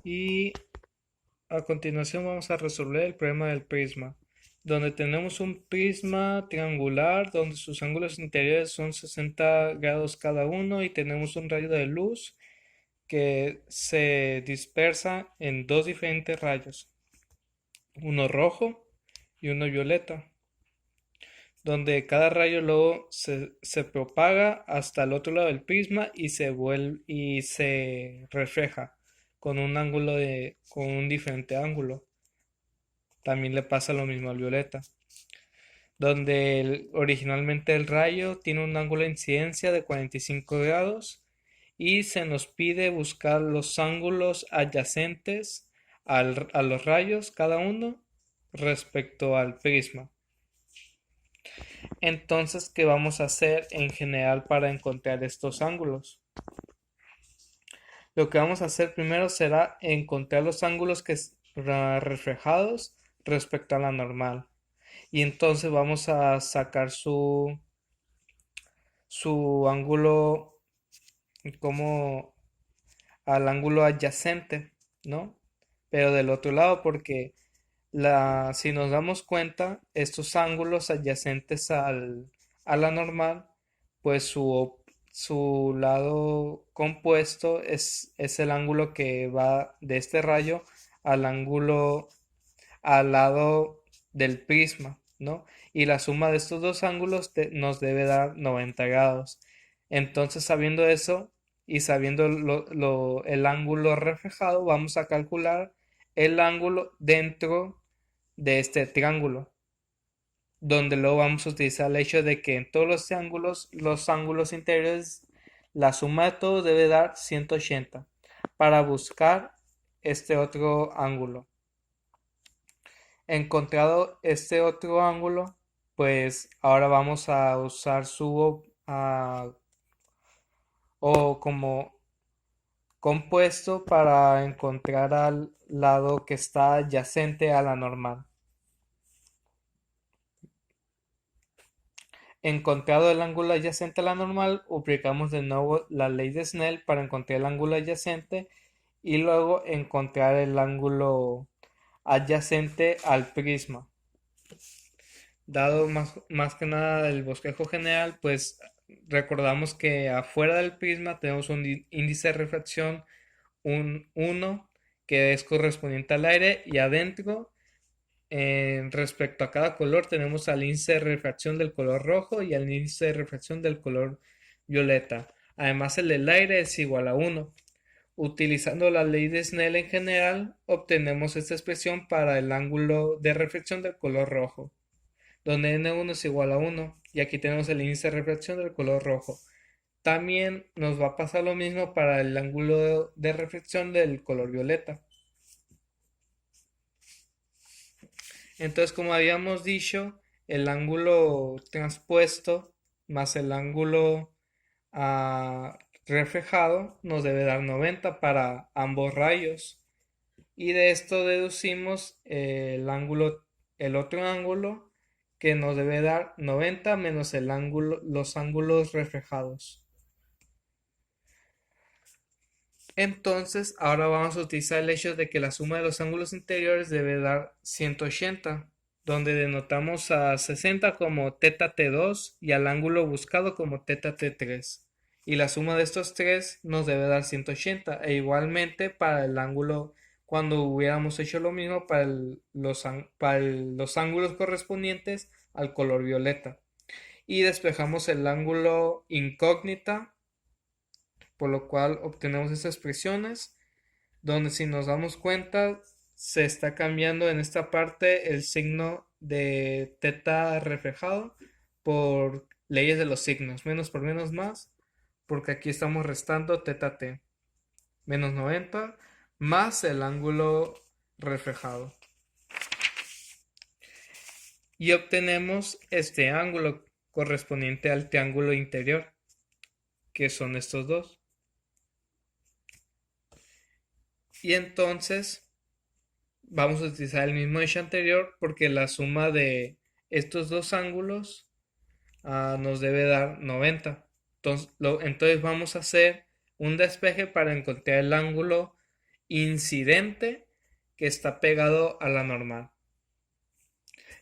Y a continuación vamos a resolver el problema del prisma, donde tenemos un prisma triangular donde sus ángulos interiores son 60 grados cada uno y tenemos un rayo de luz que se dispersa en dos diferentes rayos, uno rojo y uno violeta, donde cada rayo luego se propaga hasta el otro lado del prisma y se vuelve y se refleja con con un diferente ángulo. También le pasa lo mismo al violeta, donde originalmente el rayo tiene un ángulo de incidencia de 45 grados y se nos pide buscar los ángulos adyacentes a los rayos cada uno respecto al prisma. Entonces, ¿qué vamos a hacer en general para encontrar estos ángulos? Lo que vamos a hacer primero será encontrar los ángulos reflejados respecto a la normal. Y entonces vamos a sacar su ángulo como al ángulo adyacente, ¿no? Pero del otro lado, porque si nos damos cuenta, estos ángulos adyacentes a la normal, pues su lado compuesto es el ángulo que va de este rayo al ángulo al lado del prisma, ¿no? Y la suma de estos dos ángulos nos debe dar 90 grados. Entonces, sabiendo eso y sabiendo el ángulo reflejado, vamos a calcular el ángulo dentro de este triángulo, donde luego vamos a utilizar el hecho de que en todos los ángulos interiores, la suma de todos debe dar 180 para buscar este otro ángulo. Encontrado este otro ángulo, pues ahora vamos a usar o como compuesto para encontrar al lado que está adyacente a la normal. Encontrado el ángulo adyacente a la normal, aplicamos de nuevo la ley de Snell para encontrar el ángulo adyacente y luego encontrar el ángulo adyacente al prisma. Dado más que nada el bosquejo general, pues recordamos que afuera del prisma tenemos un índice de refracción, un 1, que es correspondiente al aire, y adentro, respecto a cada color, tenemos al índice de refracción del color rojo y al índice de refracción del color violeta. Además, el del aire es igual a 1. Utilizando la ley de Snell en general, obtenemos esta expresión para el ángulo de reflexión del color rojo, donde n1 es igual a 1, y aquí tenemos el índice de refracción del color rojo. También nos va a pasar lo mismo para el ángulo de reflexión del color violeta. Entonces, como habíamos dicho, el ángulo transpuesto más el ángulo reflejado nos debe dar 90 para ambos rayos. Y de esto deducimos el otro ángulo que nos debe dar 90 menos los ángulos reflejados. Entonces, ahora vamos a utilizar el hecho de que la suma de los ángulos interiores debe dar 180, donde denotamos a 60 como teta T2 y al ángulo buscado como teta T3. Y la suma de estos tres nos debe dar 180, e igualmente para el ángulo, cuando hubiéramos hecho lo mismo para los ángulos correspondientes al color violeta. Y despejamos el ángulo incógnita, por lo cual obtenemos estas expresiones, donde si nos damos cuenta se está cambiando en esta parte el signo de teta reflejado por leyes de los signos, menos por menos más, porque aquí estamos restando teta t, menos 90 más el ángulo reflejado. Y obtenemos este ángulo correspondiente al triángulo interior, que son estos dos. Y entonces vamos a utilizar el mismo hecho anterior porque la suma de estos dos ángulos nos debe dar 90. Entonces vamos a hacer un despeje para encontrar el ángulo incidente que está pegado a la normal.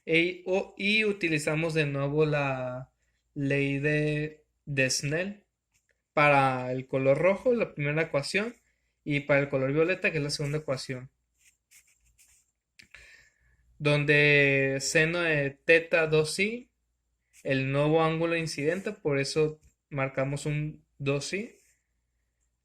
Y utilizamos de nuevo la ley de Snell para el color rojo, la primera ecuación, y para el color violeta, que es la segunda ecuación, donde seno de teta 2i, el nuevo ángulo incidente, por eso marcamos un 2i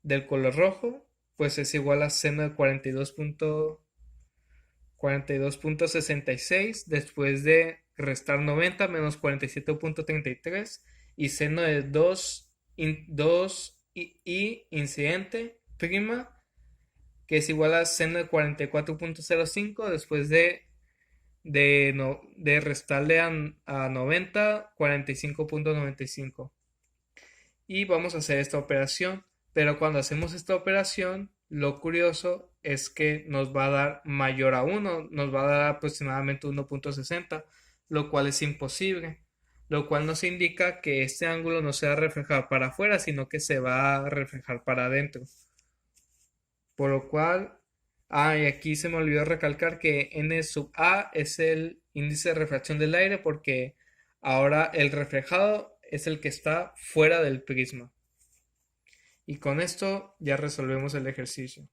del color rojo, pues es igual a seno de 42.66 después de restar 90 menos 47.33 y seno de 2 y incidente prima, que es igual a seno de 44.05 después de restarle a 90 45.95. Y vamos a hacer esta operación, pero cuando hacemos esta operación lo curioso es que nos va a dar mayor a 1, nos va a dar aproximadamente 1.60, lo cual es imposible, lo cual nos indica que este ángulo no se va a reflejar para afuera, sino que se va a reflejar para adentro. Por lo cual, y aquí se me olvidó recalcar que n sub a es el índice de refracción del aire porque ahora el reflejado es el que está fuera del prisma. Y con esto ya resolvemos el ejercicio.